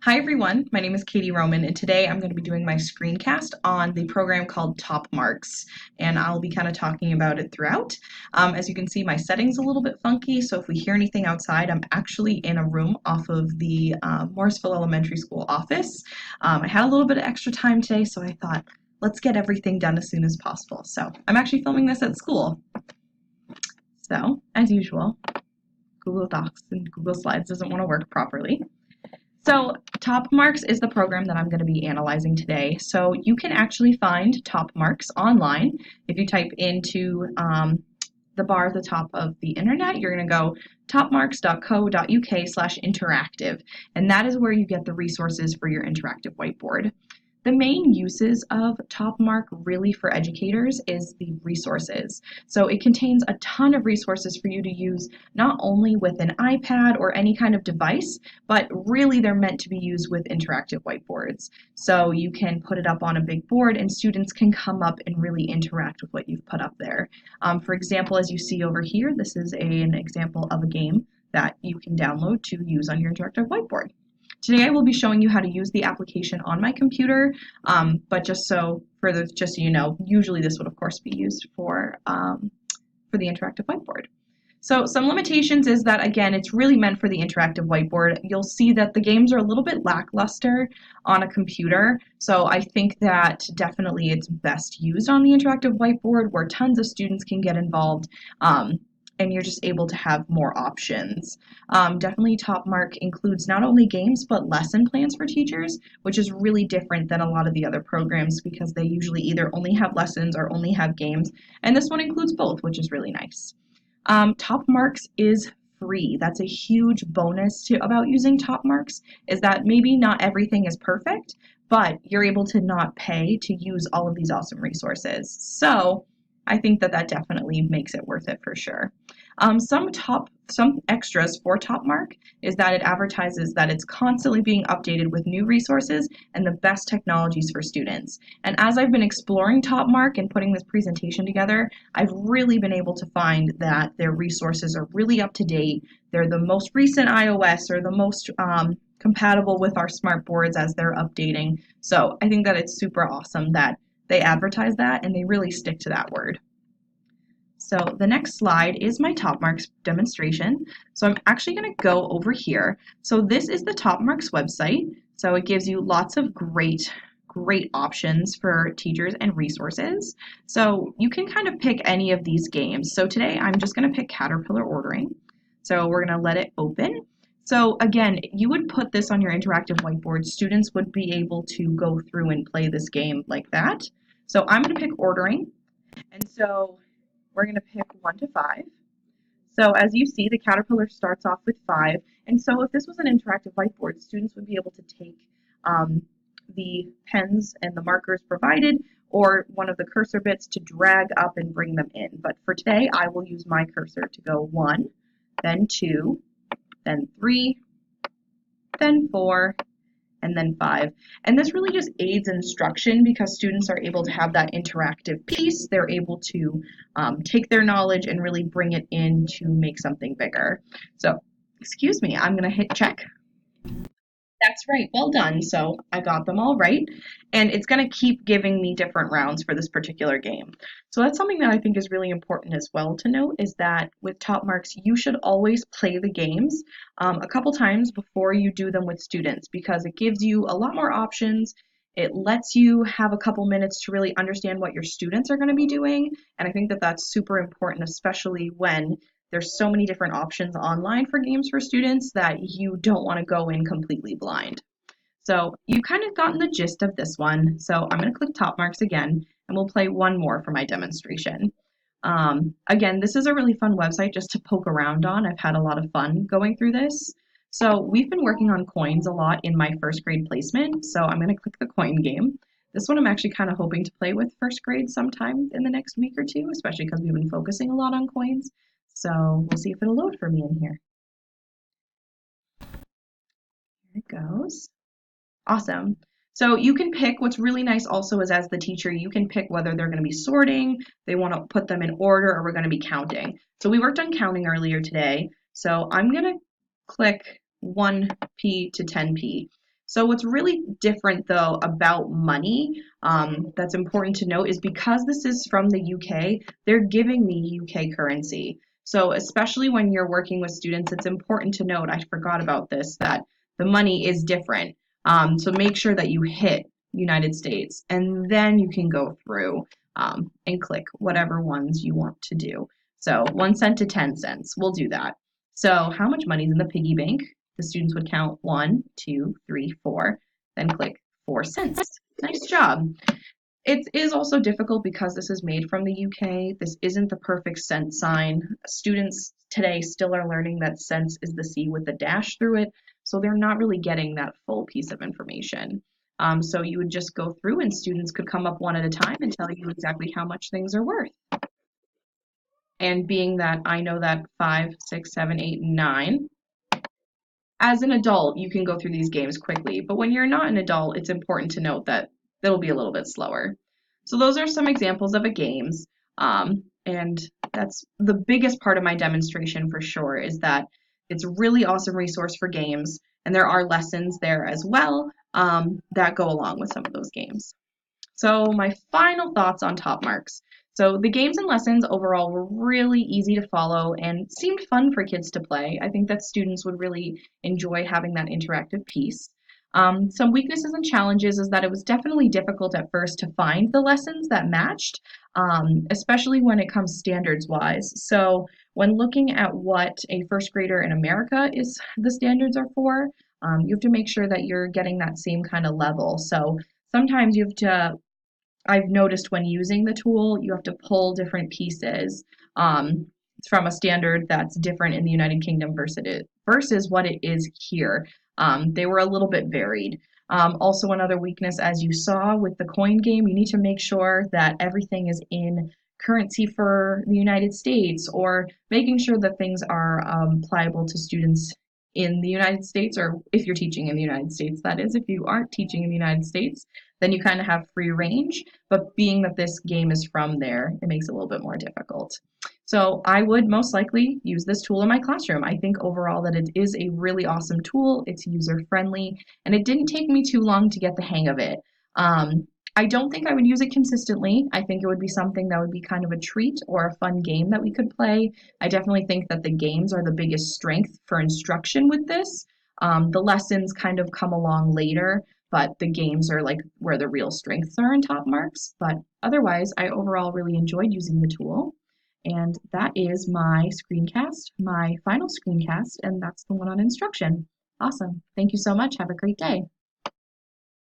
Hi everyone, my name is Catie Roman and today I'm going to be doing my screencast on the program called Top Marks, and I'll be kind of talking about it throughout. As you can see, my setting's a little bit funky, so if we hear anything outside, I'm actually in a room off of the Morrisville Elementary School office. I had a little bit of extra time today, so I thought, let's get everything done as soon as possible. So I'm actually filming this at school. So, as usual, Google Docs and Google Slides doesn't want to work properly. So Top Marks is the program that I'm going to be analyzing today. So you can actually find Top Marks online. If you type into the bar at the top of the internet, you're going to go topmarks.co.uk/interactive, and that is where you get the resources for your interactive whiteboard. The main uses of TopMark really for educators is the resources. So it contains a ton of resources for you to use not only with an iPad or any kind of device, but really they're meant to be used with interactive whiteboards. So you can put it up on a big board and students can come up and really interact with what you've put up there. For example, as you see over here, this is an example of a game that you can download to use on your interactive whiteboard. Today I will be showing you how to use the application on my computer, but just so you know, usually this would of course be used for the interactive whiteboard. So some limitations is that, again, it's really meant for the interactive whiteboard. You'll see that the games are a little bit lackluster on a computer, so I think that definitely it's best used on the interactive whiteboard where tons of students can get involved. And you're just able to have more options. Definitely Top Mark includes not only games but lesson plans for teachers, which is really different than a lot of the other programs because they usually either only have lessons or only have games, and this one includes both, which is really nice. Top Marks is free. That's a huge bonus about using Top Marks, is that maybe not everything is perfect, but you're able to not pay to use all of these awesome resources. So I think that definitely makes it worth it for sure. Some extras for Top Mark is that it advertises that it's constantly being updated with new resources and the best technologies for students. And as I've been exploring Top Mark and putting this presentation together, I've really been able to find that their resources are really up to date. They're the most recent iOS or the most compatible with our smart boards as they're updating. So I think that it's super awesome that they advertise that and they really stick to that word. So the next slide is my Top Marks demonstration. So I'm actually going to go over here. So this is the Top Marks website. So it gives you lots of great options for teachers and resources. So you can kind of pick any of these games. So today I'm just going to pick Caterpillar Ordering. So we're going to let it open. So again, you would put this on your interactive whiteboard. Students would be able to go through and play this game like that. So I'm going to pick Ordering. And so we're going to pick 1 to 5. So as you see, the caterpillar starts off with 5. And so if this was an interactive whiteboard, students would be able to take the pens and the markers provided or one of the cursor bits to drag up and bring them in. But for today, I will use my cursor to go 1, then 2, then 3, then 4, and then 5. And this really just aids instruction because students are able to have that interactive piece. They're able to take their knowledge and really bring it in to make something bigger. So, excuse me, I'm going to hit check. That's right, well done. So I got them all right. And it's going to keep giving me different rounds for this particular game. So that's something that I think is really important as well to note, is that with Top Marks, you should always play the games a couple times before you do them with students because it gives you a lot more options. It lets you have a couple minutes to really understand what your students are going to be doing. And I think that that's super important, especially when there's so many different options online for games for students that you don't want to go in completely blind. So you've kind of gotten the gist of this one. So I'm going to click Top Marks again, and we'll play one more for my demonstration. Again, this is a really fun website just to poke around on. I've had a lot of fun going through this. So we've been working on coins a lot in my first grade placement. So I'm going to click the coin game. This one I'm actually kind of hoping to play with first grade sometime in the next week or two, especially because we've been focusing a lot on coins. So we'll see if it'll load for me in here. Here it goes. Awesome. So you can pick, what's really nice also is as the teacher, you can pick whether they're going to be sorting, they want to put them in order, or we're going to be counting. So we worked on counting earlier today. So I'm going to click 1p to 10p. So what's really different though about money, that's important to note is because this is from the UK, they're giving me UK currency. So especially when you're working with students, it's important to note, I forgot about this, that the money is different. So make sure that you hit United States and then you can go through and click whatever ones you want to do. So 1 cent to 10 cents, we'll do that. So how much money is in the piggy bank? The students would count 1, 2, 3, 4, then click 4 cents. Nice job. It is also difficult because this is made from the UK. This isn't the perfect cent sign. Students today still are learning that cents is the C with the dash through it, so they're not really getting that full piece of information. So you would just go through and students could come up one at a time and tell you exactly how much things are worth. And being that I know that 5, 6, 7, 8, 9, as an adult, you can go through these games quickly, but when you're not an adult, it's important to note that it'll be a little bit slower. So those are some examples of games, and that's the biggest part of my demonstration for sure, is that it's a really awesome resource for games, and there are lessons there as well that go along with some of those games. So my final thoughts on Top Marks. So the games and lessons overall were really easy to follow and seemed fun for kids to play. I think that students would really enjoy having that interactive piece. Some weaknesses and challenges is that it was definitely difficult at first to find the lessons that matched, especially when it comes standards wise. So when looking at what a first grader in America is the standards are for, you have to make sure that you're getting that same kind of level. So sometimes you have to I've noticed when using the tool, you have to pull different pieces from a standard that's different in the United Kingdom versus what it is here. They were a little bit varied. Also, another weakness, as you saw with the coin game, you need to make sure that everything is in currency for the United States, or making sure that things are pliable to students in the United States, or if you're teaching in the United States, that is. If you aren't teaching in the United States, then you kind of have free range. But being that this game is from there, it makes it a little bit more difficult. So I would most likely use this tool in my classroom. I think overall that it is a really awesome tool. It's user friendly, and it didn't take me too long to get the hang of it. I don't think I would use it consistently. I think it would be something that would be kind of a treat or a fun game that we could play. I definitely think that the games are the biggest strength for instruction with this. The lessons kind of come along later, but the games are like where the real strengths are in Top Marks. But otherwise, I overall really enjoyed using the tool. And that is my screencast, my final screencast, and that's the one on instruction. Awesome. Thank you so much. Have a great day.